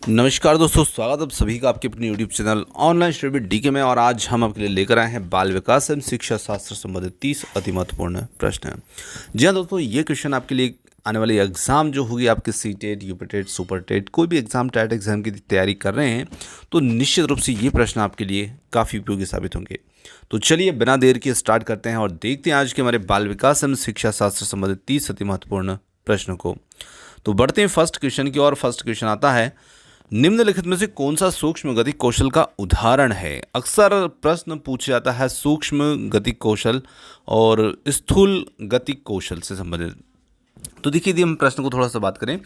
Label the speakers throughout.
Speaker 1: नमस्कार दोस्तों, स्वागत है आप सभी का आपके अपने YouTube channel online study with DK में। और आज हम आपके लिए लेकर आए हैं बाल विकास एवं शिक्षा शास्त्र से संबंधित 30 अति महत्वपूर्ण प्रश्न हैं। जी हाँ दोस्तों, ये क्वेश्चन आपके लिए आने वाली एग्जाम जो होगी आपके C TET, UP TET, super TET, कोई भी एग्जाम टेट एग्जाम की तैयारी कर रहे हैं तो निश्चित रूप से ये प्रश्न आपके लिए काफ़ी उपयोगी साबित होंगे। तो चलिए बिना देर के स्टार्ट करते हैं और देखते हैं आज के हमारे बाल विकास एवं शिक्षा शास्त्र से संबंधित 30 अति महत्वपूर्ण प्रश्नों को। तो बढ़ते हैं फर्स्ट क्वेश्चन की ओर। फर्स्ट क्वेश्चन आता है, निम्नलिखित में से कौन सा सूक्ष्म गति कौशल का उदाहरण है। अक्सर प्रश्न पूछा जाता है सूक्ष्म गति कौशल और स्थूल गति कौशल से संबंधित। तो देखिए, यदि हम प्रश्न को थोड़ा सा बात करें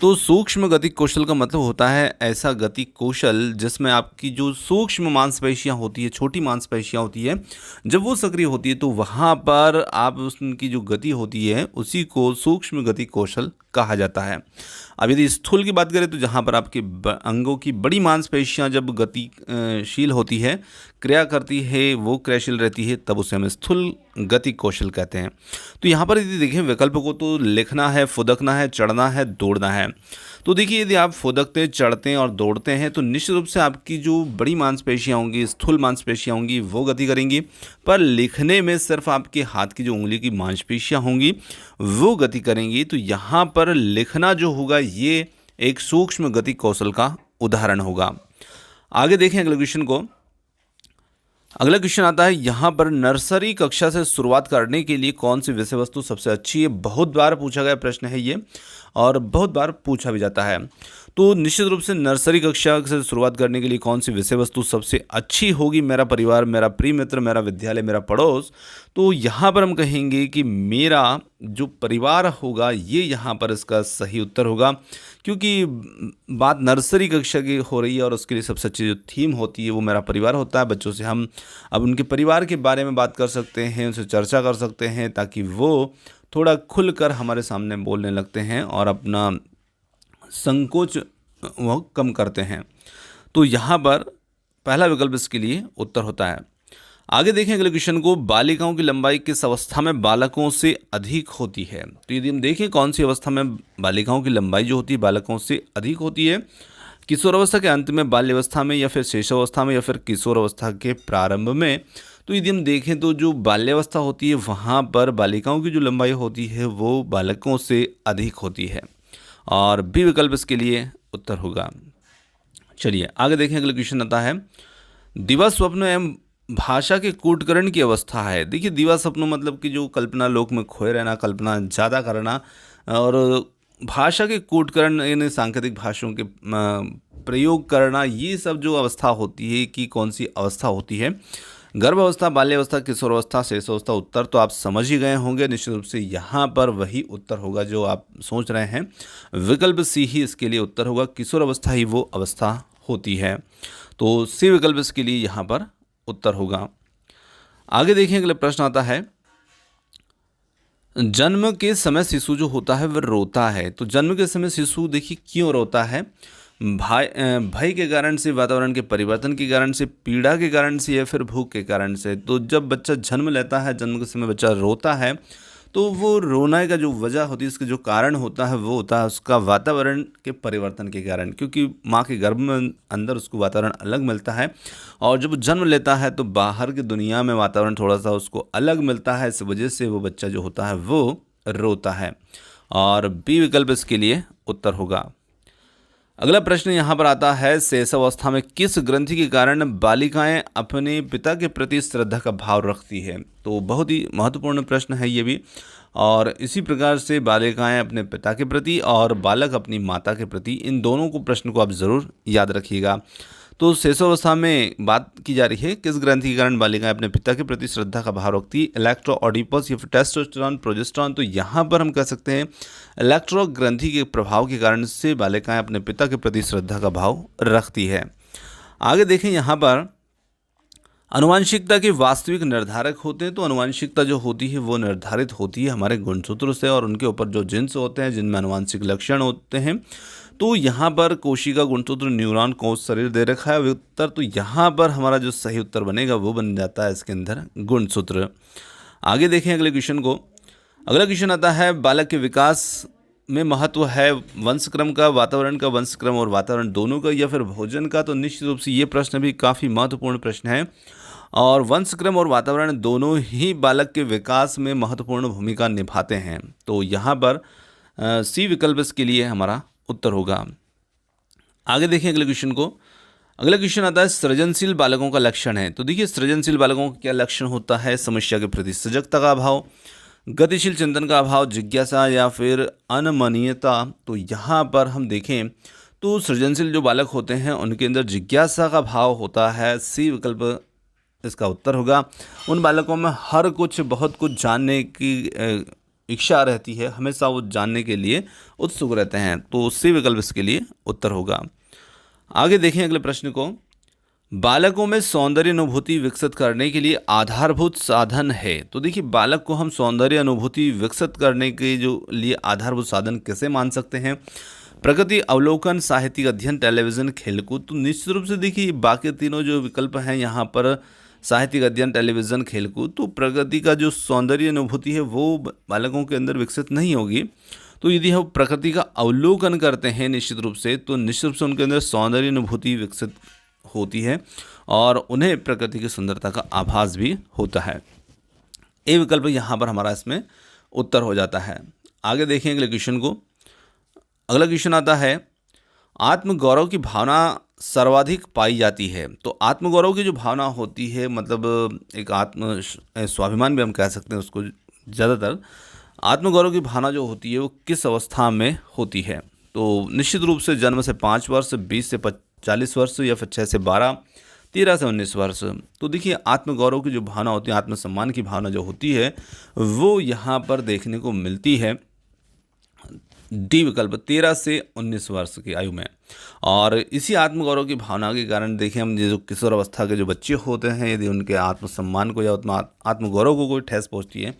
Speaker 1: तो सूक्ष्म गति कौशल का मतलब होता है ऐसा गति कौशल जिसमें आपकी जो सूक्ष्म मांसपेशियां होती है, छोटी मांसपेशियां होती है, जब वो सक्रिय होती है तो वहाँ पर आप उनकी जो गति होती है उसी को सूक्ष्म गति कौशल कहा जाता है। अब यदि स्थूल की बात करें तो जहाँ पर आपके अंगों की बड़ी मांसपेशियां जब गतिशील होती है, क्रिया करती है, वो क्रियाशील रहती है, तब उसे हम स्थूल गति कौशल कहते हैं। तो यहाँ पर यदि देखें विकल्प को तो लिखना है, फुदकना है, चढ़ना है, दौड़ना है। तो देखिए, यदि आप फुदकते, चढ़ते हैं और दौड़ते हैं तो निश्चित रूप से आपकी जो बड़ी मांसपेशियां होंगी, स्थूल मांसपेशियां होंगी, वो गति करेंगी। पर लिखने में सिर्फ आपके हाथ की जो उंगली की मांसपेशियां होंगी वो गति करेंगी। तो यहाँ पर लिखना जो होगा ये एक सूक्ष्म गति कौशल का उदाहरण होगा। आगे देखें अगले क्वेश्चन को। अगला क्वेश्चन आता है, यहाँ पर नर्सरी कक्षा से शुरुआत करने के लिए कौन सी विषय वस्तु सबसे अच्छी है। बहुत बार पूछा गया प्रश्न है ये और बहुत बार पूछा भी जाता है। तो निश्चित रूप से नर्सरी कक्षा से शुरुआत करने के लिए कौन सी विषय वस्तु सबसे अच्छी होगी। मेरा परिवार, मेरा प्रिय मित्र, मेरा विद्यालय, मेरा पड़ोस। तो यहाँ पर हम कहेंगे कि मेरा जो परिवार होगा ये यहाँ पर इसका सही उत्तर होगा, क्योंकि बात नर्सरी कक्षा की हो रही है और उसके लिए सबसे अच्छी जो थीम होती है वो मेरा परिवार होता है। बच्चों से हम अब उनके परिवार के बारे में बात कर सकते हैं, उनसे चर्चा कर सकते हैं ताकि वो थोड़ा खुलकर हमारे सामने बोलने लगते हैं और अपना संकोच वो कम करते हैं। तो यहाँ पर पहला विकल्प इसके लिए उत्तर होता है। आगे देखें अगले क्वेश्चन को। बालिकाओं की लंबाई किस अवस्था में बालकों से अधिक होती है। तो यदि हम देखें कौन सी अवस्था में बालिकाओं की लंबाई जो होती है बालकों से अधिक होती है, किशोरावस्था के अंत में, बाल्यावस्था में, या फिर शैशवावस्था में, या फिर किशोरावस्था के प्रारंभ में। तो यदि हम देखें तो जो बाल्यावस्था होती है वहाँ पर बालिकाओं की जो लंबाई होती है वो बालकों से अधिक होती है और बी विकल्प इसके लिए उत्तर होगा। चलिए आगे देखें अगला क्वेश्चन आता है, दिवा स्वप्न एवं भाषा के कूटकरण की अवस्था है। देखिए, दिवा स्वप्न मतलब कि जो कल्पना लोक में खोए रहना, कल्पना ज़्यादा करना, और भाषा के कूटकरण यानी सांकेतिक भाषाओं के प्रयोग करना, ये सब जो अवस्था होती है कि कौन सी अवस्था होती है। गर्भावस्था, बाल्यावस्था, किशोरावस्था, शैशवावस्था। उत्तर तो आप समझ ही गए होंगे। निश्चित रूप से यहाँ पर वही उत्तर होगा जो आप सोच रहे हैं। विकल्प सी ही इसके लिए उत्तर होगा। किशोरावस्था ही वो अवस्था होती है। तो सी विकल्प इसके लिए यहाँ पर उत्तर होगा। आगे देखिए अगला प्रश्न आता है, जन्म के समय शिशु जो होता है वह रोता है। तो जन्म के समय शिशु देखिए क्यों रोता है। भय के कारण से, वातावरण के परिवर्तन के कारण से, पीड़ा के कारण से, या फिर भूख के कारण से। तो जब बच्चा जन्म लेता है, जन्म के समय बच्चा रोता है तो वो रोने का जो वजह होती है, उसके जो कारण होता है वो होता है उसका वातावरण के परिवर्तन के कारण, क्योंकि माँ के गर्भ में अंदर उसको वातावरण अलग मिलता है और जब जन्म लेता है तो बाहर की दुनिया में वातावरण थोड़ा सा उसको अलग मिलता है। इस वजह से वो बच्चा जो होता है वो रोता है और बी विकल्प इसके लिए उत्तर होगा। अगला प्रश्न यहाँ पर आता है, शैशवावस्था में किस ग्रंथि के कारण बालिकाएं अपने पिता के प्रति श्रद्धा का भाव रखती है। तो बहुत ही महत्वपूर्ण प्रश्न है ये भी। और इसी प्रकार से बालिकाएं अपने पिता के प्रति और बालक अपनी माता के प्रति, इन दोनों को प्रश्न को आप ज़रूर याद रखिएगा। तो शैशवावस्था में बात की जा रही है किस ग्रंथि के कारण बालिकाएं अपने पिता के प्रति श्रद्धा का भाव रखती है, इलेक्ट्रो, ऑडिपस, या फिर टेस्टोस्टेरोन, प्रोजेस्टेरोन। तो यहाँ पर हम कह सकते हैं इलेक्ट्रो ग्रंथि के प्रभाव के कारण से बालिकाएं अपने पिता के प्रति श्रद्धा का भाव रखती है। आगे देखें यहाँ पर, आनुवंशिकता के वास्तविक निर्धारक होते हैं। तो आनुवंशिकता जो होती है वो निर्धारित होती है हमारे गुणसूत्रों से और उनके ऊपर जो जीन्स होते हैं जिनमें आनुवंशिक लक्षण होते हैं। तो यहाँ पर कोशिका, गुणसूत्र, न्यूरॉन, कोश, शरीर दे रखा है उत्तर। तो यहाँ पर हमारा जो सही उत्तर बनेगा वो बन जाता है इसके अंदर गुणसूत्र। आगे देखें अगले क्वेश्चन को। अगला क्वेश्चन आता है, बालक के विकास में महत्व है वंशक्रम का, वातावरण का, वंशक्रम और वातावरण दोनों का, या फिर भोजन का? तो निश्चित रूप से ये प्रश्न भी काफ़ी महत्वपूर्ण प्रश्न है और वंशक्रम और वातावरण दोनों ही बालक के विकास में महत्वपूर्ण भूमिका निभाते हैं। तो यहाँ पर सी विकल्प इसके लिए हमारा उत्तर होगा। आगे देखें अगले क्वेश्चन को। अगला क्वेश्चन आता है सृजनशील बालकों का लक्षण है। तो देखिए सृजनशील बालकों का क्या लक्षण होता है? समस्या के प्रति सजगता का अभाव, गतिशील चिंतन का अभाव, जिज्ञासा या फिर अनमनीयता। तो यहाँ पर हम देखें तो सृजनशील जो बालक होते हैं उनके अंदर जिज्ञासा का भाव होता है। सी विकल्प इसका उत्तर होगा। उन बालकों में हर कुछ बहुत कुछ जानने की इच्छा रहती है, हमेशा वो जानने के लिए उत्सुक रहते हैं। तो सी विकल्प इसके लिए उत्तर होगा। आगे देखें अगले प्रश्न को। बालकों में सौंदर्य अनुभूति विकसित करने के लिए आधारभूत साधन है। तो देखिए बालक को हम सौंदर्य अनुभूति विकसित करने के जो लिए आधारभूत साधन कैसे मान सकते हैं? प्रकृति अवलोकन, साहित्यिक अध्ययन, टेलीविज़न, खेलकूद। तो निश्चित रूप से देखिए बाकी तीनों जो विकल्प हैं यहाँ पर साहित्यिक अध्ययन, टेलीविज़न, खेलकूद, तो प्रकृति का जो सौंदर्य अनुभूति है वो बालकों के अंदर विकसित नहीं होगी। तो यदि हम प्रकृति का अवलोकन करते हैं निश्चित रूप से, तो निश्चित रूप से उनके अंदर सौंदर्य अनुभूति विकसित होती है और उन्हें प्रकृति की सुंदरता का आभास भी होता है। ए विकल्प यहाँ पर हमारा इसमें उत्तर हो जाता है। आगे देखें अगले क्वेश्चन को। अगला क्वेश्चन आता है आत्मगौरव की भावना सर्वाधिक पाई जाती है। तो आत्मगौरव की जो भावना होती है, मतलब एक आत्म स्वाभिमान भी हम कह सकते हैं उसको, ज़्यादातर आत्मगौरव की भावना जो होती है वो किस अवस्था में होती है? तो निश्चित रूप से जन्म से 5 वर्ष, 20 से 40 वर्ष, या फिर 6 से 12, 13 से 19 वर्ष। तो देखिए आत्मगौरव की जो भावना होती है, आत्मसम्मान की भावना जो होती है वो यहाँ पर देखने को मिलती है डी विकल्प 13 से 19 वर्ष की आयु में। और इसी आत्मगौरव की भावना के कारण देखिए हम जो किशोर अवस्था के जो बच्चे होते हैं, यदि उनके आत्मसम्मान को या आत्मगौरव को कोई ठेस पहुँचती है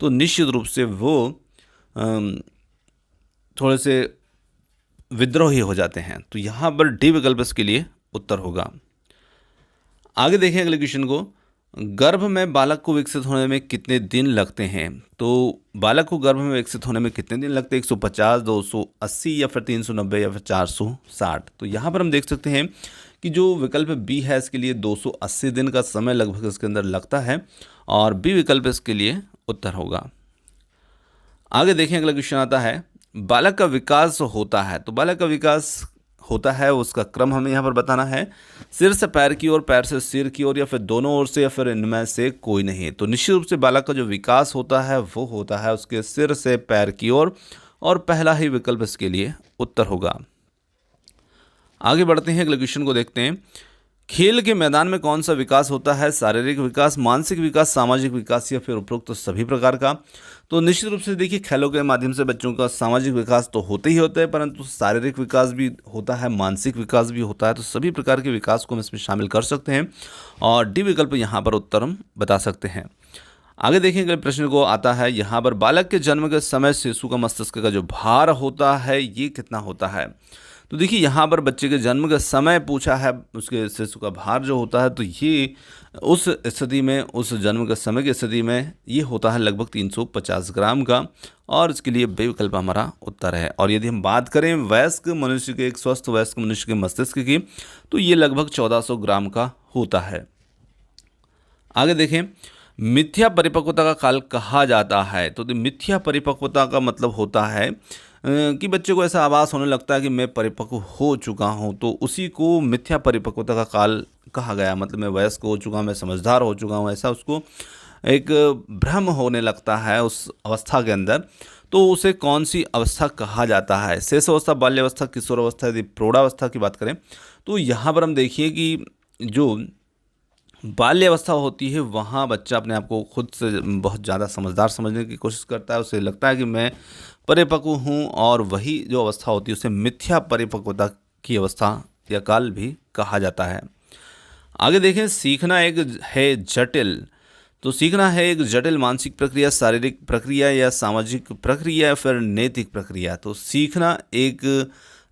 Speaker 1: तो निश्चित रूप से वो थोड़े से विद्रोही हो जाते हैं। तो यहाँ पर डी विकल्प इसके लिए उत्तर होगा। आगे देखें अगले क्वेश्चन को। गर्भ में बालक को विकसित होने में कितने दिन लगते हैं? तो बालक को गर्भ में विकसित होने में कितने दिन लगते हैं? 150, 280 या फिर 390 या फिर 460। तो यहाँ पर हम देख सकते हैं कि जो विकल्प बी है इसके लिए 280 दिन का समय लगभग इसके अंदर लगता है और बी विकल्प इसके लिए उत्तर होगा। आगे देखें अगला क्वेश्चन आता है बालक का विकास होता है। तो बालक का विकास होता है उसका क्रम हमें यहाँ पर बताना है। सिर से पैर की ओर, पैर से सिर की ओर, या फिर दोनों ओर से, या फिर इनमें से कोई नहीं। तो निश्चित रूप से बालक का जो विकास होता है वो होता है उसके सिर से पैर की ओर और पहला ही विकल्प इसके लिए उत्तर होगा। आगे बढ़ते हैं अगले क्वेश्चन को देखते हैं। खेल के मैदान में कौन सा विकास होता है? शारीरिक विकास, मानसिक विकास, सामाजिक विकास, या फिर उपरोक्त तो सभी प्रकार का? तो निश्चित रूप से देखिए खेलों के माध्यम से बच्चों का सामाजिक विकास तो होते ही होता है, परंतु शारीरिक विकास भी होता है, मानसिक विकास भी होता है। तो सभी प्रकार के विकास को हम इसमें शामिल कर सकते हैं और डी विकल्प यहाँ पर उत्तर हम बता सकते हैं। आगे देखेंगे प्रश्न को आता है यहाँ पर बालक के जन्म के समय शिशु का मस्तिष्क का जो भार होता है ये कितना होता है? तो देखिए यहाँ पर बच्चे के जन्म का समय पूछा है, उसके शिशु का भार जो होता है तो ये उस स्थिति में, उस जन्म के समय की स्थिति में ये होता है लगभग 350 ग्राम का और इसके लिए बे विकल्प हमारा उत्तर है। और यदि हम बात करें वयस्क मनुष्य के, एक स्वस्थ वयस्क मनुष्य के मस्तिष्क की, तो ये लगभग 1400 ग्राम का होता है। आगे देखें मिथ्या परिपक्वता का काल कहा जाता है। तो मिथ्या परिपक्वता का मतलब होता है कि बच्चे को ऐसा आभास होने लगता है कि मैं परिपक्व हो चुका हूँ, तो उसी को मिथ्या परिपक्वता का काल कहा गया। मतलब मैं वयस्क हो चुका हूँ, मैं समझदार हो चुका हूँ, ऐसा उसको एक भ्रम होने लगता है उस अवस्था के अंदर। तो उसे कौन सी अवस्था कहा जाता है? शेष अवस्था, बाल्यावस्था, किशोर अवस्था, यदि प्रौढ़ावस्था की बात करें तो यहाँ पर हम देखिए कि जो बाल्यावस्था होती है वहाँ बच्चा अपने आप को खुद से बहुत ज़्यादा समझदार समझने की कोशिश करता है, उसे लगता है कि मैं परिपक्व हूँ, और वही जो अवस्था होती है उसे मिथ्या परिपक्वता की अवस्था या काल भी कहा जाता है। आगे देखें सीखना एक है जटिल। तो सीखना है एक जटिल मानसिक प्रक्रिया, शारीरिक प्रक्रिया या सामाजिक प्रक्रिया या फिर नैतिक प्रक्रिया। तो सीखना एक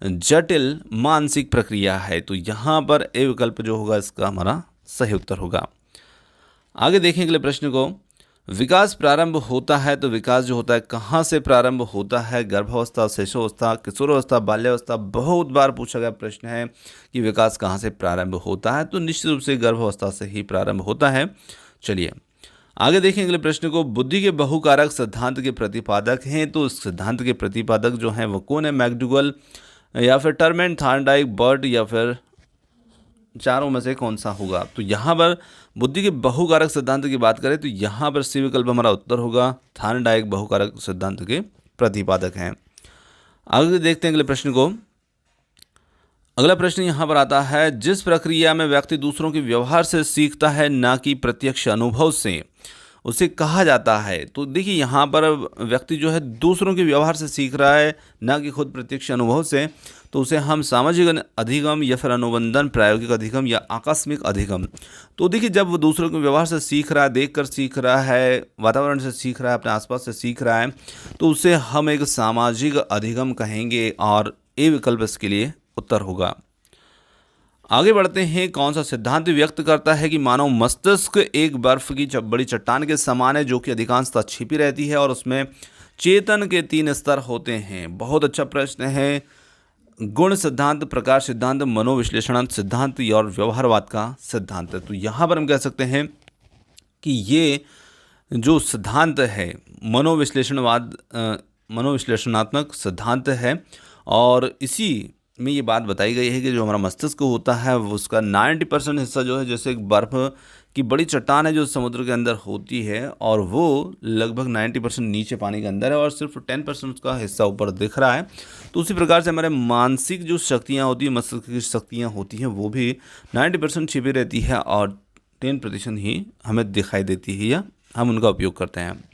Speaker 1: जटिल मानसिक प्रक्रिया है। तो यहाँ पर ए विकल्प जो होगा इसका हमारा सही उत्तर होगा। आगे देखें अगले प्रश्न को। विकास प्रारंभ होता है तो विकास जो होता है कहाँ से प्रारंभ होता है? गर्भावस्था, शिशुअवस्था, किशोरावस्था, बाल्यावस्था। बहुत बार पूछा गया प्रश्न है कि विकास कहाँ से प्रारंभ होता है, तो निश्चित रूप से गर्भावस्था से ही प्रारंभ होता है। चलिए आगे देखें अगले प्रश्न को। बुद्धि के बहुकारक सिद्धांत के प्रतिपादक हैं, तो इस सिद्धांत के प्रतिपादक जो हैं वो कौन है? मैकडूगल या फिर टर्मेन, थॉर्नडाइक, बर्ट या फिर चारों में से कौन सा होगा? तो यहाँ पर बुद्धि के बहुकारक सिद्धांत की बात करें तो यहाँ पर सी विकल्प हमारा उत्तर होगा। थॉर्नडाइक बहुकारक सिद्धांत के प्रतिपादक हैं। आगे देखते हैं अगले प्रश्न को। अगला प्रश्न यहाँ पर आता है, जिस प्रक्रिया में व्यक्ति दूसरों के व्यवहार से सीखता है ना कि प्रत्यक्ष अनुभव से, उसे कहा जाता है। तो देखिए यहाँ पर व्यक्ति जो है दूसरों के व्यवहार से सीख रहा है ना कि खुद प्रत्यक्ष अनुभव से, तो उसे हम सामाजिक अधिगम या फिर अनुबंधन, प्रायोगिक अधिगम या आकस्मिक अधिगम। तो देखिए जब वो दूसरों के व्यवहार से सीख रहा है, देखकर सीख रहा है, वातावरण से सीख रहा है, अपने आसपास से सीख रहा है, तो उसे हम एक सामाजिक अधिगम कहेंगे और ए विकल्प इसके लिए उत्तर होगा। आगे बढ़ते हैं। कौन सा सिद्धांत व्यक्त करता है कि मानव मस्तिष्क एक बर्फ की बड़ी चट्टान के समान है जो कि अधिकांशतः छिपी रहती है और उसमें चेतन के 3 स्तर होते हैं? बहुत अच्छा प्रश्न है। गुण सिद्धांत, प्रकार सिद्धांत, मनोविश्लेषण सिद्धांत और व्यवहारवाद का सिद्धांत। तो यहाँ पर हम कह सकते हैं कि ये जो सिद्धांत है मनोविश्लेषणात्मक सिद्धांत है और इसी में ये बात बताई गई है कि जो हमारा मस्तिष्क होता है वो उसका 90% हिस्सा जो है, जैसे एक बर्फ़ की बड़ी चट्टान है जो समुद्र के अंदर होती है और वो लगभग 90% नीचे पानी के अंदर है और सिर्फ 10% उसका हिस्सा ऊपर दिख रहा है। तो उसी प्रकार से हमारे मानसिक जो शक्तियाँ होती हैं, मस्तिष्क की शक्तियाँ होती हैं, वो भी 90% छिपी रहती है और 10% ही हमें दिखाई देती है या हम उनका उपयोग करते हैं।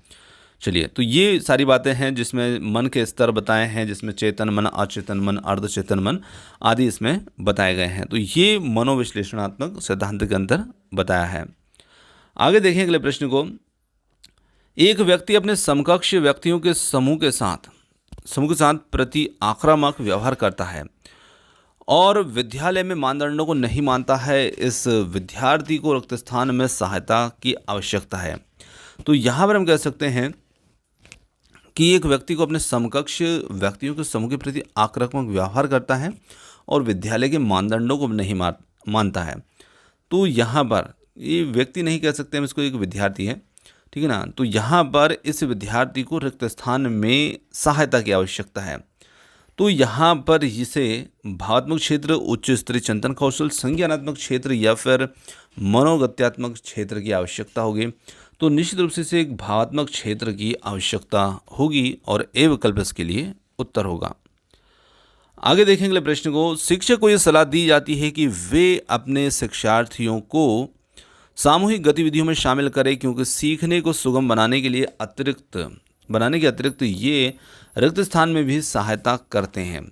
Speaker 1: चलिए, तो ये सारी बातें हैं जिसमें मन के स्तर बताए हैं, जिसमें चेतन मन, अचेतन मन, अर्धचेतन मन आदि इसमें बताए गए हैं। तो ये मनोविश्लेषणात्मक सिद्धांत के अंदर बताया है। आगे देखें अगले प्रश्न को। एक व्यक्ति अपने समकक्ष व्यक्तियों के समूह के साथ प्रति आक्रामक व्यवहार करता है और विद्यालय में मानदंडों को नहीं मानता है। इस विद्यार्थी को रिक्त स्थान में सहायता की आवश्यकता है। तो यहाँ पर हम कह सकते हैं कि एक व्यक्ति को अपने समकक्ष व्यक्तियों के समूह के प्रति आक्रामक व्यवहार करता है और विद्यालय के मानदंडों को नहीं मानता है। तो यहाँ पर ये व्यक्ति नहीं कह सकते हम इसको, एक विद्यार्थी है, ठीक है ना। तो यहाँ पर इस विद्यार्थी को रिक्त स्थान में सहायता की आवश्यकता है। तो यहाँ पर इसे भावात्मक क्षेत्र, उच्च स्तरीय चिंतन कौशल, संज्ञानात्मक क्षेत्र या फिर मनोगत्यात्मक क्षेत्र की आवश्यकता होगी। तो निश्चित रूप से इसे एक भावात्मक क्षेत्र की आवश्यकता होगी और ए विकल्प इसके लिए उत्तर होगा। आगे देखेंगे अगले प्रश्न को। शिक्षक को यह सलाह दी जाती है कि वे अपने शिक्षार्थियों को सामूहिक गतिविधियों में शामिल करें क्योंकि सीखने को सुगम बनाने के अतिरिक्त ये रिक्त स्थान में भी सहायता करते हैं।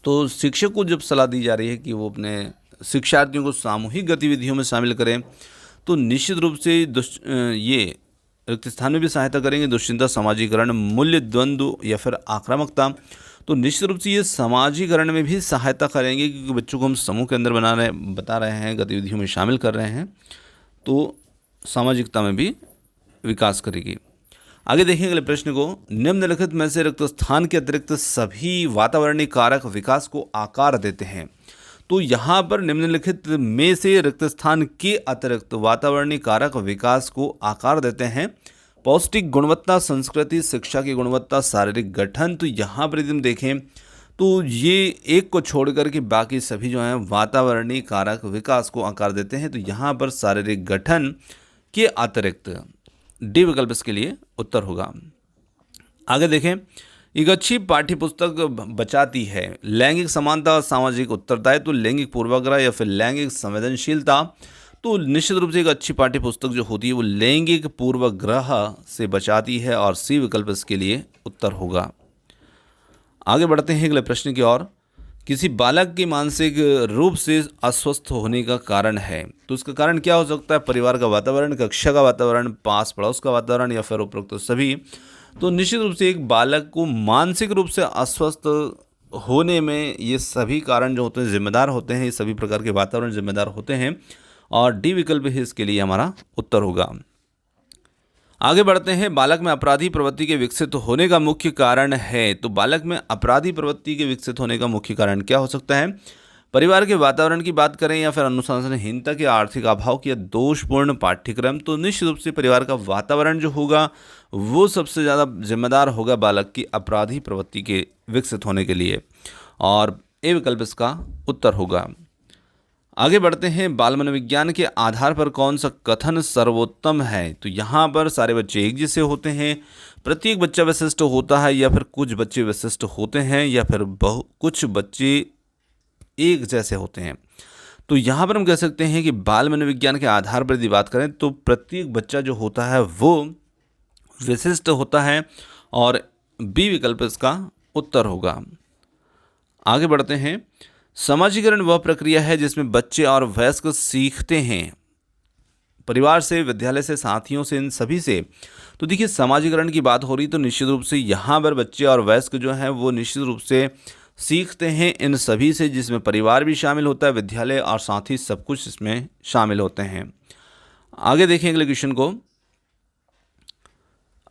Speaker 1: तो शिक्षक को जब सलाह दी जा रही है कि वो अपने शिक्षार्थियों को सामूहिक गतिविधियों में शामिल करें, तो निश्चित रूप से ये रिक्त स्थान में भी सहायता करेंगे। दुश्चिंता, सामाजिकरण, मूल्य द्वंद्व या फिर आक्रामकता, तो निश्चित रूप से ये सामाजिकरण में भी सहायता करेंगे क्योंकि बच्चों को हम समूह के अंदर बता रहे हैं, गतिविधियों में शामिल कर रहे हैं, तो सामाजिकता में भी विकास करेगी। आगे देखें अगले प्रश्न को। निम्नलिखित में से रिक्त स्थान के अतिरिक्त सभी वातावरणीय कारक विकास को आकार देते हैं। तो यहाँ पर निम्नलिखित में से रिक्त स्थान के अतिरिक्त वातावरणीय कारक विकास को आकार देते हैं। पौष्टिक गुणवत्ता, संस्कृति, शिक्षा की गुणवत्ता, शारीरिक गठन। तो यहाँ पर यदि हम देखें तो ये एक को छोड़ कर के बाकी सभी जो हैं वातावरणीय कारक विकास को आकार देते हैं। तो यहाँ पर शारीरिक गठन के अतिरिक्त डी विकल्प इसके लिए उत्तर होगा। आगे देखें। एक अच्छी पाठ्यपुस्तक बचाती है लैंगिक समानता, सामाजिक उत्तरदायित्व, लैंगिक पूर्वाग्रह या फिर लैंगिक संवेदनशीलता। तो निश्चित रूप से एक अच्छी पाठ्यपुस्तक जो होती है वो लैंगिक पूर्वाग्रह से बचाती है और सी विकल्प इसके लिए उत्तर होगा। आगे बढ़ते हैं अगले प्रश्न की ओर। किसी बालक के मानसिक रूप से अस्वस्थ होने का कारण है, तो उसका कारण क्या हो सकता है? परिवार का वातावरण, कक्षा का वातावरण, पास पड़ोस का वातावरण या फिर उपरोक्त सभी। तो निश्चित रूप से एक बालक को मानसिक रूप से अस्वस्थ होने में ये सभी कारण जो होते हैं जिम्मेदार होते हैं, ये सभी प्रकार के वातावरण जिम्मेदार होते हैं और डी विकल्प ही इसके लिए हमारा उत्तर होगा। आगे बढ़ते हैं। बालक में अपराधी प्रवृत्ति के विकसित होने का मुख्य कारण है। तो बालक में अपराधी प्रवृत्ति के विकसित होने का मुख्य कारण क्या हो सकता है? परिवार के वातावरण की बात करें या फिर अनुशासनहीनता के आर्थिक अभाव या दोषपूर्ण पाठ्यक्रम, तो निश्चित रूप से परिवार का वातावरण जो होगा वो सबसे ज़्यादा जिम्मेदार होगा बालक की अपराधी प्रवृत्ति के विकसित होने के लिए, और ए विकल्प इसका उत्तर होगा। आगे बढ़ते हैं। बाल मनोविज्ञान के आधार पर कौन सा कथन सर्वोत्तम है? तो यहाँ पर सारे बच्चे एक जैसे होते हैं, प्रत्येक बच्चा विशिष्ट होता है, या फिर कुछ बच्चे विशिष्ट होते हैं, या फिर कुछ बच्चे एक जैसे होते हैं। तो यहाँ पर हम कह सकते हैं कि बाल मनोविज्ञान के आधार पर यदि बात करें तो प्रत्येक बच्चा जो होता है वो विशिष्ट होता है, और बी विकल्प इसका उत्तर होगा। आगे बढ़ते हैं। समाजीकरण वह प्रक्रिया है जिसमें बच्चे और वयस्क सीखते हैं, परिवार से, विद्यालय से, साथियों से, इन सभी से। तो देखिए, समाजीकरण की बात हो रही तो निश्चित रूप से यहाँ पर बच्चे और वयस्क जो हैं वो निश्चित रूप से सीखते हैं इन सभी से, जिसमें परिवार भी शामिल होता है, विद्यालय और साथी सब कुछ इसमें शामिल होते हैं। आगे देखें अगले क्वेश्चन को।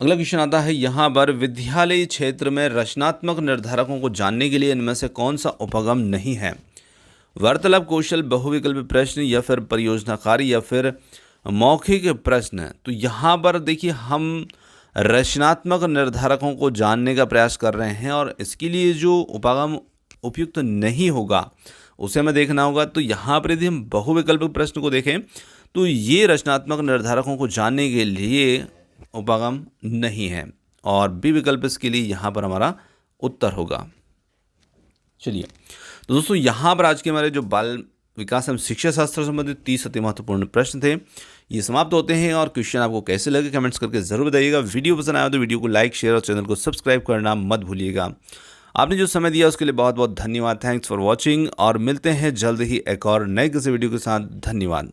Speaker 1: अगला क्वेश्चन आता है यहाँ पर, विद्यालयी क्षेत्र में रचनात्मक निर्धारकों को जानने के लिए इनमें से कौन सा उपगम नहीं है? वार्तालाप कौशल, बहुविकल्पी प्रश्न, या फिर परियोजना कार्य, या फिर मौखिक प्रश्न। तो यहाँ पर देखिए, हम रचनात्मक निर्धारकों को जानने का प्रयास कर रहे हैं, और इसके लिए जो उपागम उपयुक्त नहीं होगा उसे हमें देखना होगा। तो यहाँ पर यदि हम बहुविकल्पी प्रश्न को देखें तो ये रचनात्मक निर्धारकों को जानने के लिए उपागम नहीं है, और बी विकल्प इसके लिए यहाँ पर हमारा उत्तर होगा। चलिए, तो दोस्तों यहाँ पर आज के हमारे जो बाल विकास एवं शिक्षा शास्त्र संबंधित 30 अति महत्वपूर्ण प्रश्न थे ये समाप्त होते हैं। और क्वेश्चन आपको कैसे लगे कमेंट्स करके जरूर बताइएगा। वीडियो पसंद आया तो वीडियो को लाइक, शेयर और चैनल को सब्सक्राइब करना मत भूलिएगा। आपने जो समय दिया उसके लिए बहुत बहुत धन्यवाद। थैंक्स फॉर वॉचिंग, और मिलते हैं जल्द ही एक और नए किसी वीडियो के साथ। धन्यवाद।